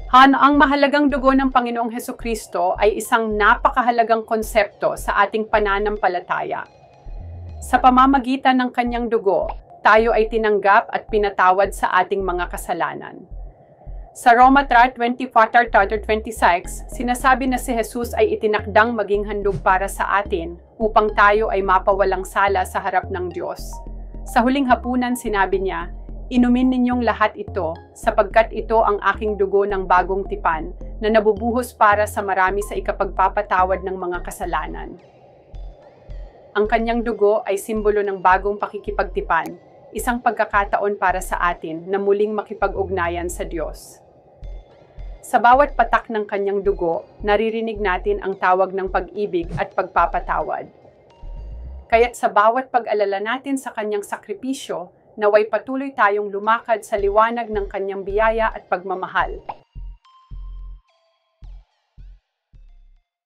Ang mahalagang dugo ng Panginoong Hesukristo ay isang napakahalagang konsepto sa ating pananampalataya. Sa pamamagitan ng kanyang dugo, tayo ay tinanggap at pinatawad sa ating mga kasalanan. Sa Roma 3:24-26, sinasabi na si Jesus ay itinakdang maging handog para sa atin upang tayo ay mapawalang sala sa harap ng Diyos. Sa huling hapunan sinabi niya, "Inumin ninyong lahat ito, sapagkat ito ang aking dugo ng bagong tipan na nabubuhos para sa marami sa ikapagpapatawad ng mga kasalanan." Ang kanyang dugo ay simbolo ng bagong pakikipagtipan, isang pagkakataon para sa atin na muling makipag-ugnayan sa Diyos. Sa bawat patak ng kanyang dugo, naririnig natin ang tawag ng pag-ibig at pagpapatawad. Kaya't sa bawat pag-alala natin sa kanyang sakripisyo, naway patuloy tayong lumakad sa liwanag ng kanyang biyaya at pagmamahal,